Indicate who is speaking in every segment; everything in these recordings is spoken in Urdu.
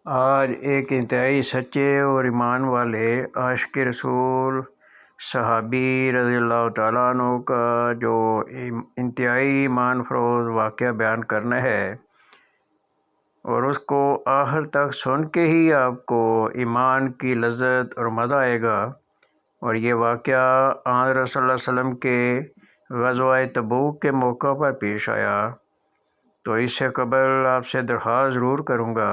Speaker 1: آج ایک انتہائی سچے اور ایمان والے عاشق رسول صحابی رضی اللہ تعالیٰ عنہ کا جو انتہائی ایمان فروز واقعہ بیان کرنا ہے، اور اس کو آخر تک سن کے ہی آپ کو ایمان کی لذت اور مزہ آئے گا۔ اور یہ واقعہ آن رسول اللہ علیہ وسلم کے غزوہ تبوک کے موقع پر پیش آیا۔ تو اس سے قبل آپ سے درخواست ضرور کروں گا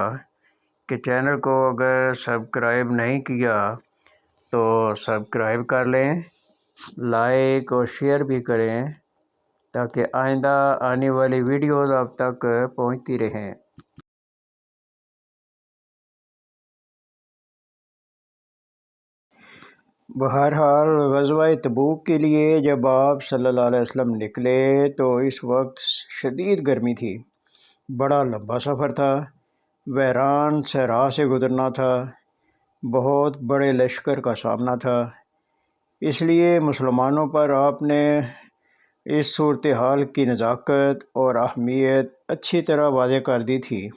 Speaker 1: کہ چینل کو اگر سبسکرائب نہیں کیا تو سبسکرائب کر لیں، لائک اور شیئر بھی کریں تاکہ آئندہ آنے والی ویڈیوز آپ تک پہنچتی رہیں۔ بہرحال غزوہ تبوک کے لیے جب آپ صلی اللہ علیہ وسلم نکلے تو اس وقت شدید گرمی تھی، بڑا لمبا سفر تھا، ویران صحرا سے گزرنا تھا، بہت بڑے لشکر کا سامنا تھا۔ اس لیے مسلمانوں پر آپ نے اس صورتحال کی نزاکت اور اہمیت اچھی طرح واضح کر دی تھی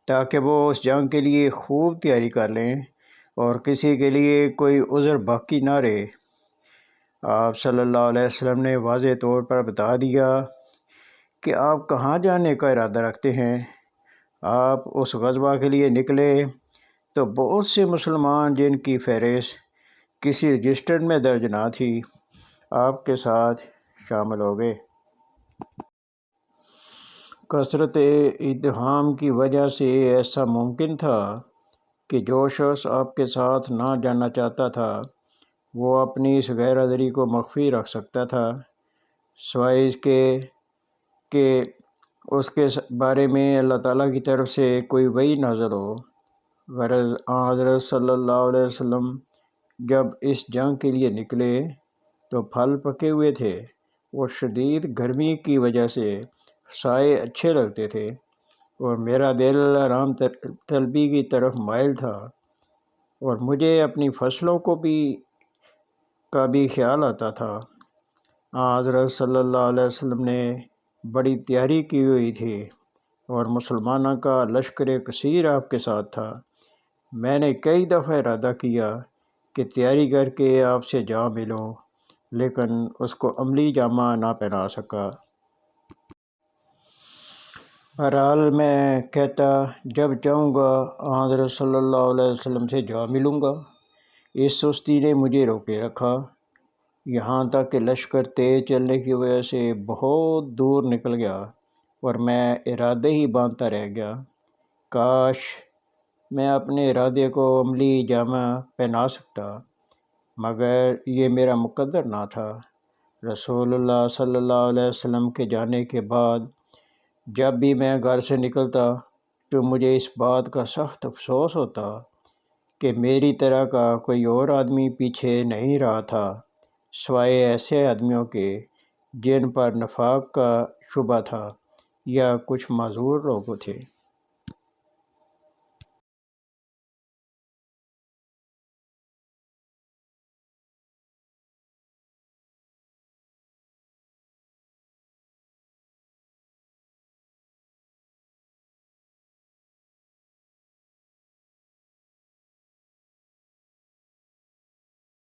Speaker 1: تاکہ وہ اس جنگ کے لیے خوب تیاری کر لیں اور کسی کے لیے کوئی عذر باقی نہ رہے۔ آپ صلی اللہ علیہ وسلم نے واضح طور پر بتا دیا کہ آپ کہاں جانے کا ارادہ رکھتے ہیں۔ آپ اس غزوہ کے لیے نکلے تو بہت سے مسلمان جن کی فہرست کسی رجسٹر میں درج نہ تھی، آپ کے ساتھ شامل ہو گئے۔ کثرت ازدحام کی وجہ سے ایسا ممکن تھا کہ جو شخص آپ کے ساتھ نہ جانا چاہتا تھا وہ اپنی اس غیر حاضری کو مخفی رکھ سکتا تھا، سوائے اس کے کہ اس کے بارے میں اللہ تعالیٰ کی طرف سے کوئی وحی نازل ہو۔ غرض حضرت صلی اللہ علیہ وسلم جب اس جنگ کے لیے نکلے تو پھل پکے ہوئے تھے اور شدید گرمی کی وجہ سے سائے اچھے لگتے تھے، اور میرا دل آرام طلبی کی طرف مائل تھا، اور مجھے اپنی فصلوں کا بھی خیال آتا تھا۔ حضرت صلی اللہ علیہ وسلم نے بڑی تیاری کی ہوئی تھی اور مسلمانوں کا لشکر کثیر آپ کے ساتھ تھا۔ میں نے کئی دفعہ ارادہ کیا کہ تیاری کر کے آپ سے جا ملوں، لیکن اس کو عملی جامہ نہ پہنا سکا۔ بہرحال میں کہتا جب چاہوں گا حضرت صلی اللہ علیہ وسلم سے جا ملوں گا۔ اس سستی نے مجھے روکے رکھا، یہاں تک کہ لشکر تیز چلنے کی وجہ سے بہت دور نکل گیا اور میں ارادے ہی باندھتا رہ گیا۔ کاش میں اپنے ارادے کو عملی جامہ پہنا سکتا، مگر یہ میرا مقدر نہ تھا۔ رسول اللہ صلی اللہ علیہ وسلم کے جانے کے بعد جب بھی میں گھر سے نکلتا تو مجھے اس بات کا سخت افسوس ہوتا کہ میری طرح کا کوئی اور آدمی پیچھے نہیں رہا تھا، سوائے ایسے آدمیوں کے جن پر نفاق کا شبہ تھا یا کچھ معذور لوگ تھے۔